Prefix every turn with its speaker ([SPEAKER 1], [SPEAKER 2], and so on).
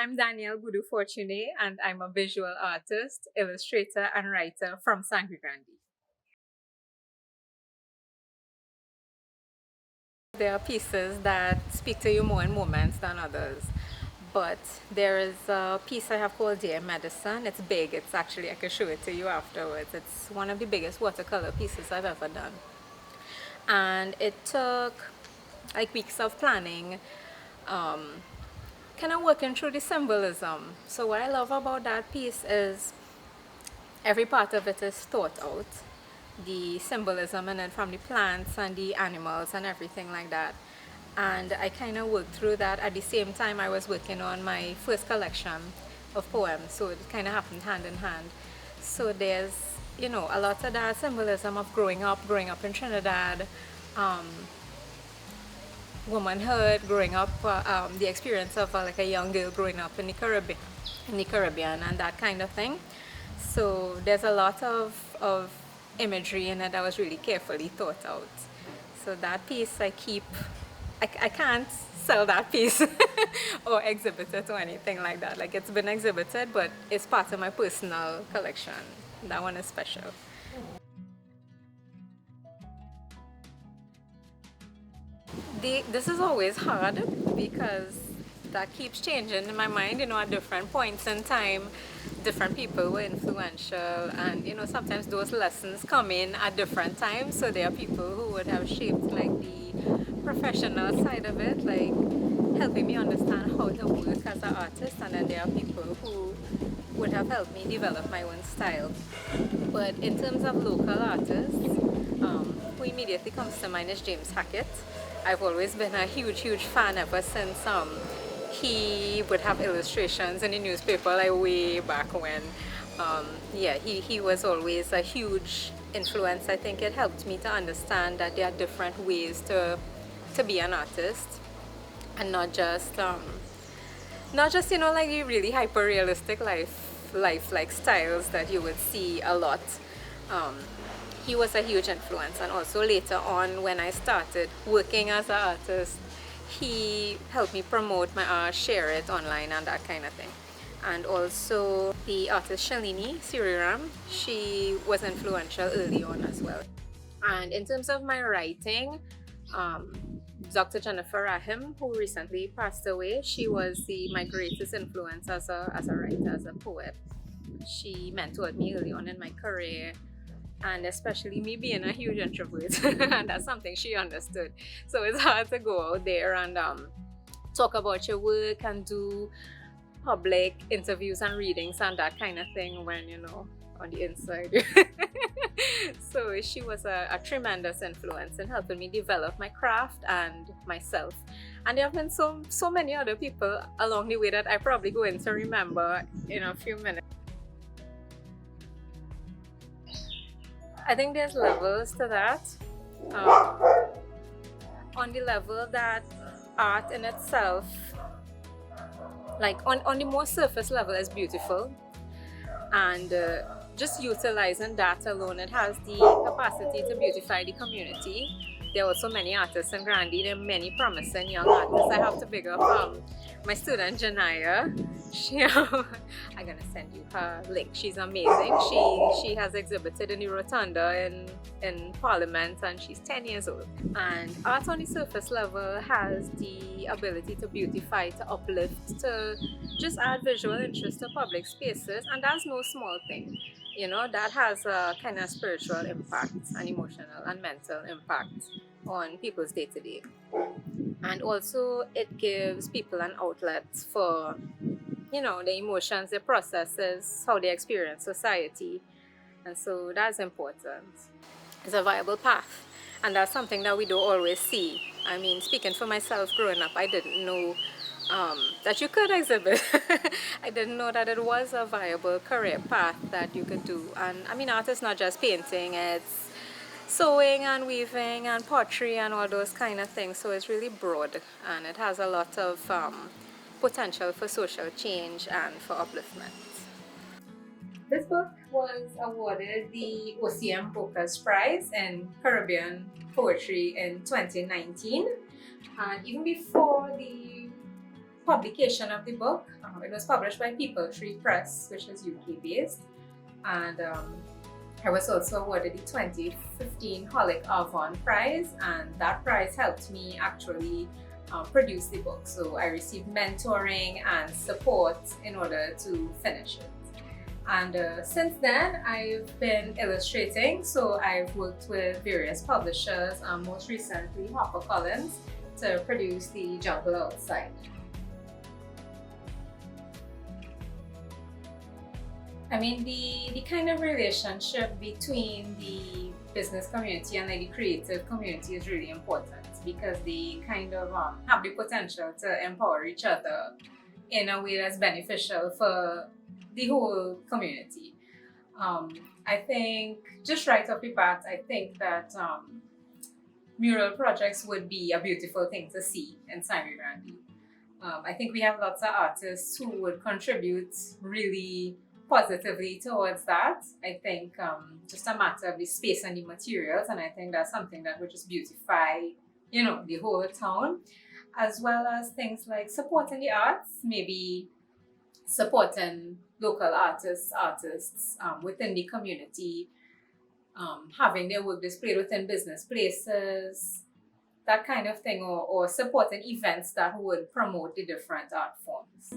[SPEAKER 1] I'm Danielle Boodoo Fortuné, and I'm a visual artist, illustrator, and writer from Sangre Grande. There are pieces that speak to you more in moments than others. But there is a piece I have called Dear Medicine. It's big. It's actually, I can show it to you afterwards. It's one of the biggest watercolor pieces I've ever done. And it took like weeks of planning, kind of working through the symbolism. So what I love about that piece is every part of it is thought out. The symbolism and then from the plants and the animals and everything like that. And I kind of worked through that at the same time I was working on my first collection of poems. So it kind of happened hand in hand. So there's, a lot of that symbolism of growing up in Trinidad, womanhood, growing up, the experience of like a young girl growing up in the Caribbean and that kind of thing. So there's a lot of imagery in it that was really carefully thought out. So that piece I can't sell that piece or exhibit it or anything like that. Like it's been exhibited, but it's part of my personal collection. That one is special. This is always hard because that keeps changing in my mind, at different points in time, different people were influential, and sometimes those lessons come in at different times. So there are people who would have shaped like the professional side of it, like helping me understand how to work as an artist, and then there are people who would have helped me develop my own style. But in terms of local artists, who immediately comes to mind is James Hackett. I've always been a huge fan ever since he would have illustrations in the newspaper like way back when. He was always a huge influence. I think it helped me to understand that there are different ways to be an artist, and not just like the really hyper realistic life like styles that you would see a lot. He was a huge influence, and also later on when I started working as an artist, he helped me promote my art, share it online and that kind of thing. And also the artist Shalini Siriram, she was influential early on as well. And in terms of my writing, Dr. Jennifer Rahim, who recently passed away, she was my greatest influence as a writer, as a poet. She mentored me early on in my career, and especially me being a huge introvert. And that's something she understood. So it's hard to go out there and talk about your work and do public interviews and readings and that kind of thing when on the inside. So she was a tremendous influence in helping me develop my craft and myself. And there have been so many other people along the way that I probably going to remember in a few minutes. I think there's levels to that. On the level that art in itself, like on the more surface level, is beautiful, and just utilizing that alone, it has the capacity to beautify the community. There are also many artists in Grande. There are many promising young artists. I have to big up my student Janaya. I'm gonna send you her link. She's amazing. She has exhibited in the Rotunda in Parliament, and she's 10 years old. And art on the surface level has the ability to beautify, to uplift, to just add visual interest to public spaces, and that's no small thing. That has a kind of spiritual impact and emotional and mental impact on people's day-to-day. And also it gives people an outlet for the emotions, their processes, how they experience society. And so that's important. It's a viable path, and that's something that we don't always see. I mean, speaking for myself, growing up, I didn't know that you could exhibit. I didn't know that it was a viable career path that you could do. And I mean, art is not just painting, it's sewing and weaving and pottery and all those kind of things. So it's really broad, and it has a lot of potential for social change and for upliftment. This book was awarded the OCM Bocas Prize in Caribbean Poetry in 2019. And even before the publication of the book. It was published by People Tree Press, which is UK based, and I was also awarded the 2015 Hollick-Arvon prize, and that prize helped me actually produce the book. So I received mentoring and support in order to finish it. And since then, I've been illustrating. So I've worked with various publishers, most recently HarperCollins, to produce The Jungle Outside. I mean, the kind of relationship between the business community and the creative community is really important, because they kind of have the potential to empower each other in a way that's beneficial for the whole community. I think, just right off the bat, I think that mural projects would be a beautiful thing to see in Sangre Grande. I think we have lots of artists who would contribute really positively towards that. I think just a matter of the space and the materials, and I think that's something that would just beautify, you know, the whole town, as well as things like supporting the arts, maybe supporting local artists within the community, having their work displayed within business places, that kind of thing, or supporting events that would promote the different art forms.